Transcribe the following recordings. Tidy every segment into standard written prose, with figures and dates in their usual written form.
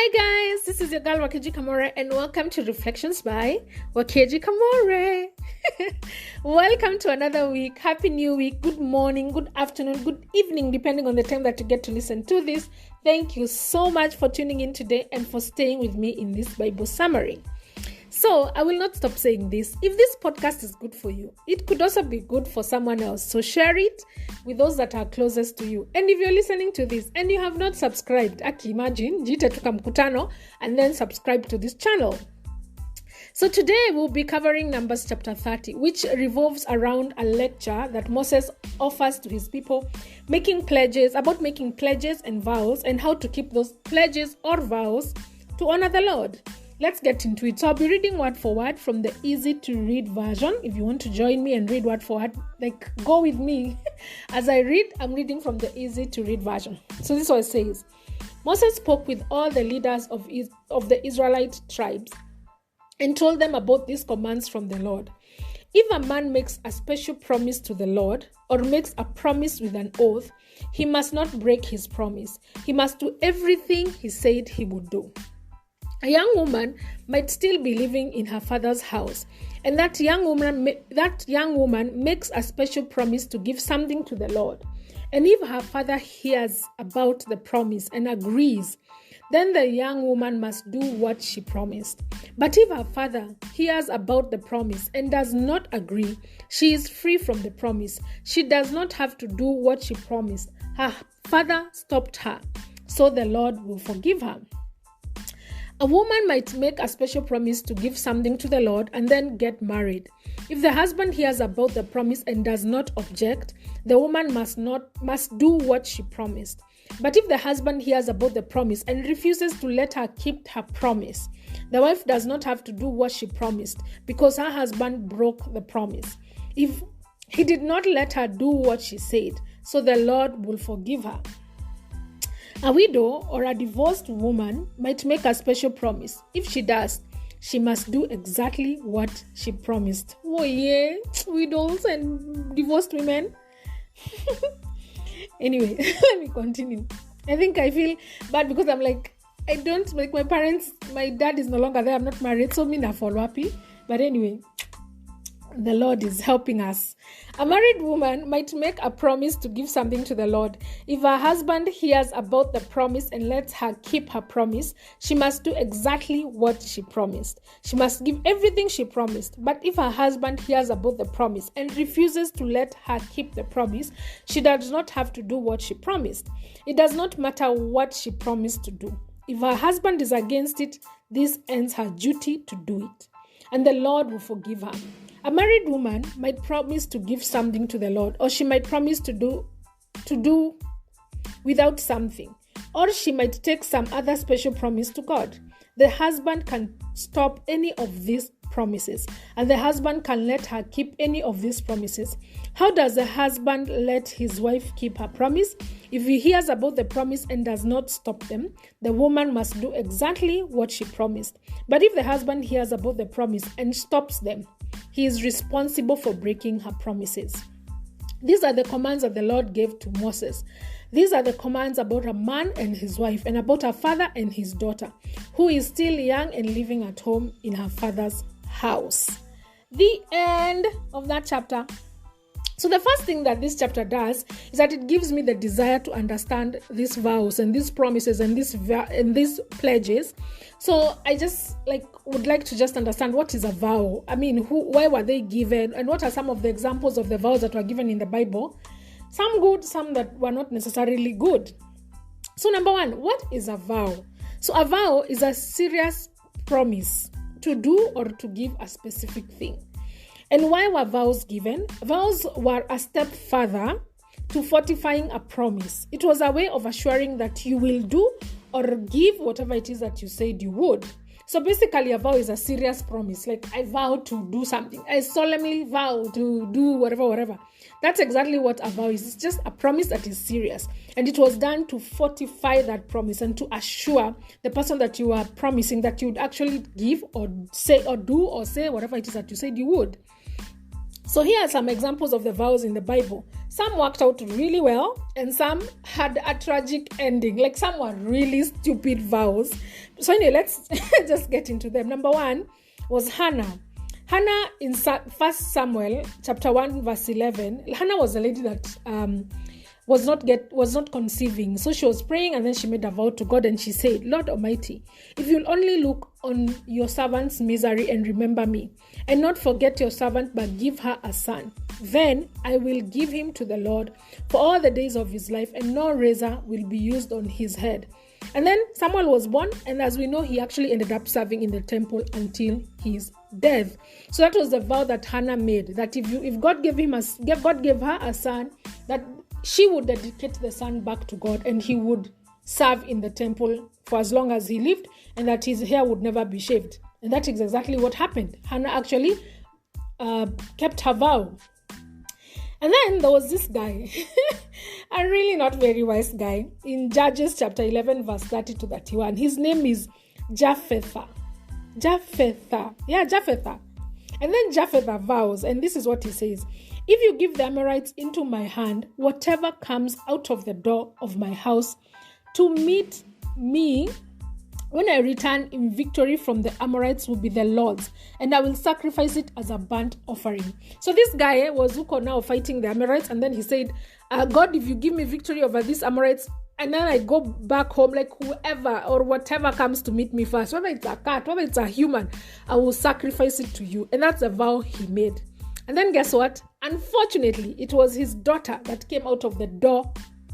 Hi guys, this is your girl Wakeji Kamore and welcome to Reflections by Wakeji Kamore. Welcome to another week. Happy new week. Good morning, good afternoon, good evening, depending on the time that you get to listen to this. Thank you so much for tuning in today and for staying with me in this Bible summary. So, I will not stop saying this. If this podcast is good for you, it could also be good for someone else. So, share it with those that are closest to you. And if you're listening to this and you have not subscribed, imagine, jite tukamkutano, and then subscribe to this channel. So, today we'll be covering Numbers chapter 30, which revolves around a lecture that Moses offers to his people, making pledges and vows, and how to keep those pledges or vows to honor the Lord. Let's get into it. So I'll be reading word for word from the easy to read version. If you want to join me and read word for word, go with me. As I read, I'm reading from the easy to read version. So this is what it says. Moses spoke with all the leaders of the Israelite tribes and told them about these commands from the Lord. If a man makes a special promise to the Lord or makes a promise with an oath, he must not break his promise. He must do everything he said he would do. A young woman might still be living in her father's house, and that young woman makes a special promise to give something to the Lord. And if her father hears about the promise and agrees, then the young woman must do what she promised. But if her father hears about the promise and does not agree, she is free from the promise. She does not have to do what she promised. Her father stopped her, so the Lord will forgive her. A woman might make a special promise to give something to the Lord and then get married. If the husband hears about the promise and does not object, the woman must do what she promised. But if the husband hears about the promise and refuses to let her keep her promise, the wife does not have to do what she promised because her husband broke the promise. If he did not let her do what she said, so the Lord will forgive her. A widow or a divorced woman might make a special promise. If she does, she must do exactly what she promised. Oh yeah, widows and divorced women. Anyway, let me continue. I think I feel bad because I'm like, I don't like my parents, my dad is no longer there, I'm not married, so me na follow happy. But anyway, the Lord is helping us. A married woman might make a promise to give something to the Lord. If her husband hears about the promise and lets her keep her promise, she must do exactly what she promised. She must give everything she promised. But if her husband hears about the promise and refuses to let her keep the promise, she does not have to do what she promised. It does not matter what she promised to do. If her husband is against it, this ends her duty to do it, and the Lord will forgive her. A married woman might promise to give something to the Lord, or she might promise to do without something, or she might take some other special promise to God. The husband can stop any of these promises, and the husband can let her keep any of these promises. How does the husband let his wife keep her promise? If he hears about the promise and does not stop them, the woman must do exactly what she promised. But if the husband hears about the promise and stops them, he is responsible for breaking her promises. These are the commands that the Lord gave to Moses. These are the commands about a man and his wife, and about a father and his daughter, who is still young and living at home in her father's house. The end of that chapter. So the first thing that this chapter does is that it gives me the desire to understand these vows and these promises and these pledges. So I just would like to just understand what is a vow. I mean, why were they given, and what are some of the examples of the vows that were given in the Bible? Some good, some that were not necessarily good. So number one, what is a vow? So a vow is a serious promise to do or to give a specific thing. And why were vows given? Vows were a step further to fortifying a promise. It was a way of assuring that you will do or give whatever it is that you said you would. So basically, a vow is a serious promise. Like, I vow to do something. I solemnly vow to do whatever. That's exactly what a vow is. It's just a promise that is serious. And it was done to fortify that promise and to assure the person that you are promising that you would actually give or say or do or say whatever it is that you said you would. So here are some examples of the vows in the Bible. Some worked out really well and some had a tragic ending. Like some were really stupid vows. So anyway, let's just get into them. Number 1 was Hannah. Hannah in 1 Samuel chapter 1 verse 11. Hannah was a lady that was not conceiving. So she was praying and then she made a vow to God and she said, Lord Almighty, if you'll only look on your servant's misery and remember me, and not forget your servant but give her a son, then I will give him to the Lord for all the days of his life, and no razor will be used on his head. And then Samuel was born, and as we know, he actually ended up serving in the temple until his death. So that was the vow that Hannah made, that if God gave her a son, that she would dedicate the son back to God and he would serve in the temple for as long as he lived, and that his hair would never be shaved. And that is exactly what happened. Hannah actually kept her vow. And then there was this guy, a really not very wise guy, in Judges chapter 11 verse 30 to 31. His name is Japhethah. And then Japhethah vows, and this is what he says: if you give the Amorites into my hand, whatever comes out of the door of my house to meet me when I return in victory from the Amorites will be the Lord's, and I will sacrifice it as a burnt offering. So this guy was now fighting the Amorites, and then he said, God, if you give me victory over these Amorites, and then I go back home, like whoever or whatever comes to meet me first, whether it's a cat, whether it's a human, I will sacrifice it to you. And that's a vow he made. And then guess what? Unfortunately, it was his daughter that came out of the door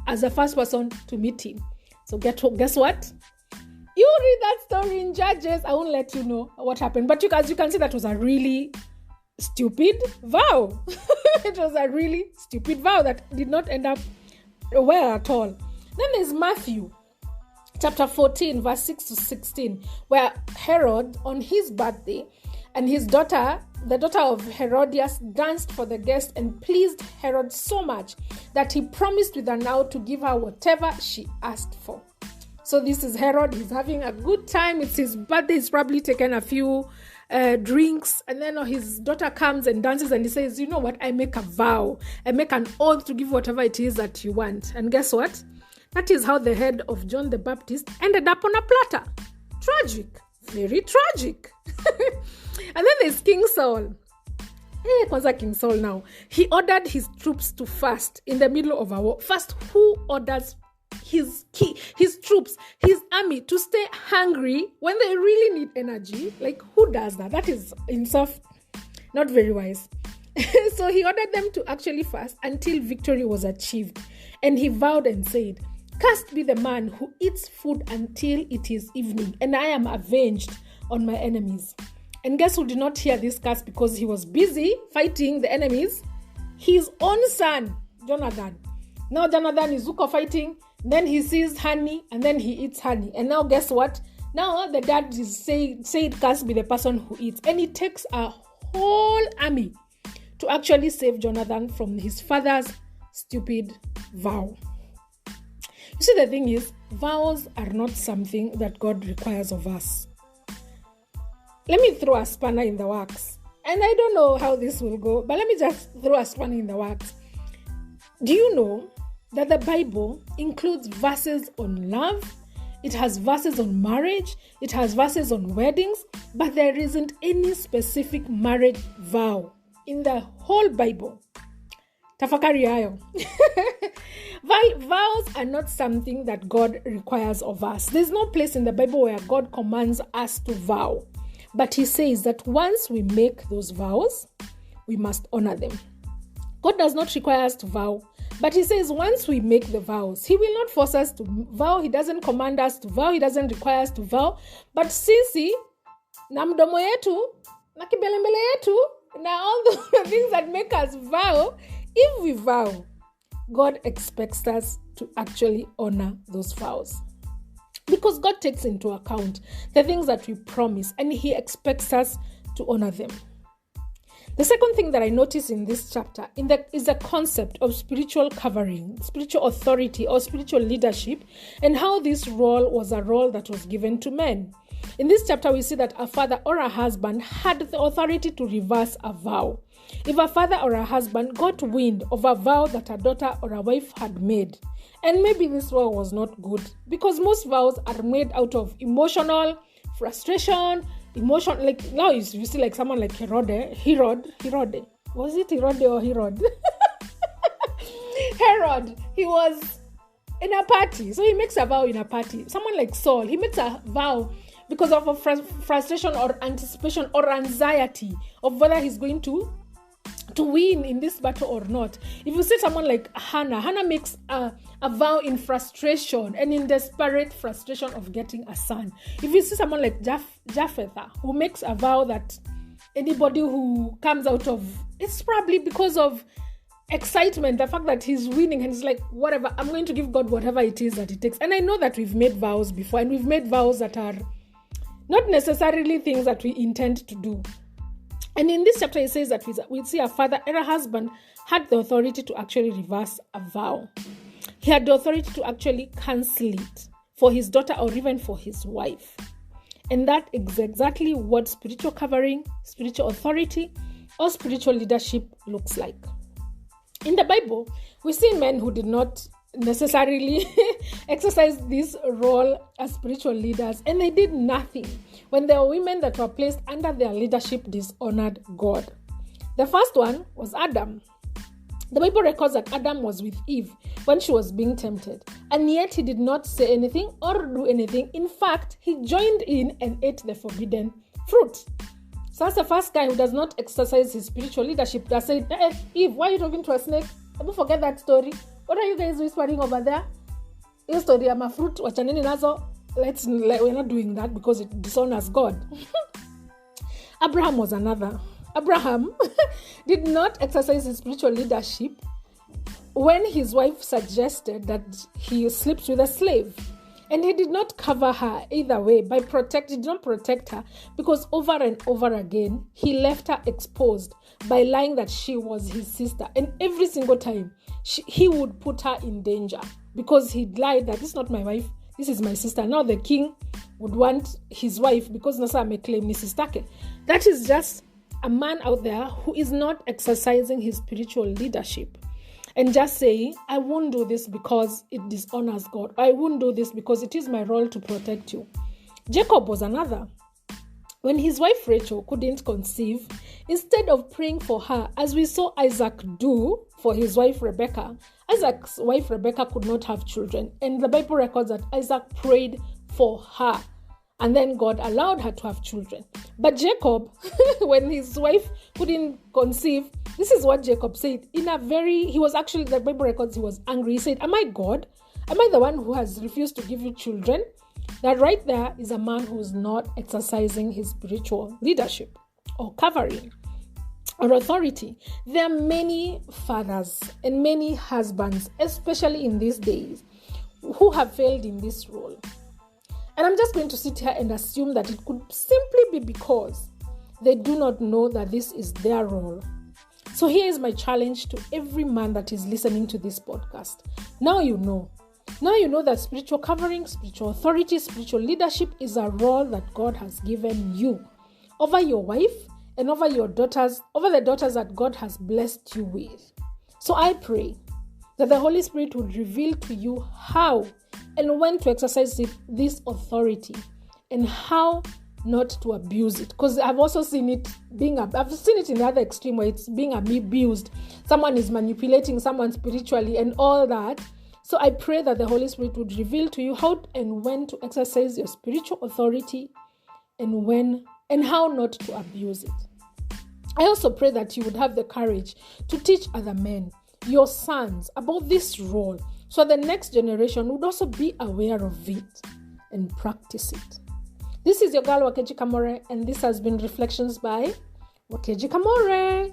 as the first person to meet him. So guess what? You read that story in Judges. I won't let you know what happened. But you can see that was a really stupid vow. It was a really stupid vow that did not end up well at all. Then there's Matthew chapter 14 verse 6 to 16, where Herod on his birthday and his daughter, the daughter of Herodias, danced for the guest and pleased Herod so much that he promised with an oath to give her whatever she asked for. So this is Herod. He's having a good time. It's his birthday. He's probably taken a few drinks. And then his daughter comes and dances and he says, you know what? I make a vow. I make an oath to give whatever it is that you want. And guess what? That is how the head of John the Baptist ended up on a platter. Tragic. Very tragic. And then there's King Saul. King Saul now. He ordered his troops to fast in the middle of a war. First, who orders his troops, his army to stay hungry when they really need energy? Like, who does that? That is himself not very wise. So he ordered them to actually fast until victory was achieved. And he vowed and said, cursed be the man who eats food until it is evening, and I am avenged on my enemies. And guess who did not hear this curse because he was busy fighting the enemies? His own son, Jonathan. Now Jonathan is fighting. Then he sees honey and then he eats honey. And now guess what? Now the dad is said cursed be the person who eats. And it takes a whole army to actually save Jonathan from his father's stupid vow. You see, the thing is, vows are not something that God requires of us. Let me throw a spanner in the works. And I don't know how this will go, but let me just throw a spanner in the works. Do you know that the Bible includes verses on love? It has verses on marriage. It has verses on weddings, but there isn't any specific marriage vow in the whole Bible. Tafakari hayo. Vows are not something that God requires of us. There's no place in the Bible where God commands us to vow. But he says that once we make those vows, we must honor them. God does not require us to vow, but he says once we make the vows, he will not force us to vow. He doesn't command us to vow. He doesn't require us to vow. But sisi, na mdomo yetu, na kibelembele yetu, na all the things that make us vow, if we vow, God expects us to actually honor those vows. Because God takes into account the things that we promise and he expects us to honor them. The second thing that I notice in this chapter is the concept of spiritual covering, spiritual authority or spiritual leadership, and how this role was a role that was given to men. In this chapter, we see that a father or a husband had the authority to reverse a vow. if a father or a husband got wind of a vow that a daughter or a wife had made, and maybe this vow was not good, because most vows are made out of emotional frustration, like now you see like someone like Herod, was it Herod or Herod? Herod, he was in a party, so he makes a vow in a party. Someone like Saul, he makes a vow because of a frustration or anticipation or anxiety of whether he's going to win in this battle or not. If you see someone like Hannah makes a vow in frustration and in desperate frustration of getting a son. If you see someone like Japheth, who makes a vow that anybody who comes out of, it's probably because of excitement, the fact that he's winning, and he's like, whatever, I'm going to give God whatever it is that it takes. And I know that we've made vows before, and we've made vows that are not necessarily things that we intend to do. And in this chapter, it says that we see a father and a husband had the authority to actually reverse a vow. He had the authority to actually cancel it for his daughter or even for his wife. And that is exactly what spiritual covering, spiritual authority, or spiritual leadership looks like. In the Bible, we see men who did not necessarily exercise this role as spiritual leaders, and they did nothing when there were women that were placed under their leadership dishonored God. The first one was Adam. The Bible records that Adam was with Eve when she was being tempted, and yet he did not say anything or do anything. In fact, he joined in and ate the forbidden fruit. So that's the first guy who does not exercise his spiritual leadership that said, Eve, why are you talking to a snake? Don't forget that story. What are you guys whispering over there? Your story, I'm a fruit. We're not doing that because it dishonors God. Abraham was another. Abraham did not exercise his spiritual leadership when his wife suggested that he sleeps with a slave. And he did not cover her either way he did not protect her, because over and over again, he left her exposed by lying that she was his sister. And every single time, he would put her in danger because he lied that this is not my wife, this is my sister. Now the king would want his wife because Nasa may claim Mrs. Take. That is just a man out there who is not exercising his spiritual leadership and just saying, I won't do this because it dishonors God. I won't do this because it is my role to protect you. Jacob was another. When his wife Rachel couldn't conceive, instead of praying for her, as we saw Isaac do for his wife Rebecca, Isaac's wife Rebecca could not have children. And the Bible records that Isaac prayed for her, and then God allowed her to have children. But Jacob, when his wife couldn't conceive, this is what Jacob said. The Bible records he was angry. He said, am I God? Am I the one who has refused to give you children? That right there is a man who is not exercising his spiritual leadership or covering or authority. There are many fathers and many husbands, especially in these days, who have failed in this role. And I'm just going to sit here and assume that it could simply be because they do not know that this is their role. So here is my challenge to every man that is listening to this podcast. Now you know. Now you know that spiritual covering, spiritual authority, spiritual leadership is a role that God has given you over your wife and over your daughters, over the daughters that God has blessed you with. So I pray that the Holy Spirit would reveal to you how and when to exercise this authority and how not to abuse it. Because I've also seen it I've seen it in the other extreme where it's being abused. Someone is manipulating someone spiritually and all that. So I pray that the Holy Spirit would reveal to you how and when to exercise your spiritual authority and when and how not to abuse it. I also pray that you would have the courage to teach other men, your sons, about this role, so the next generation would also be aware of it and practice it. This is your girl Wakeji Kamore, and this has been Reflections by Wakeji Kamore.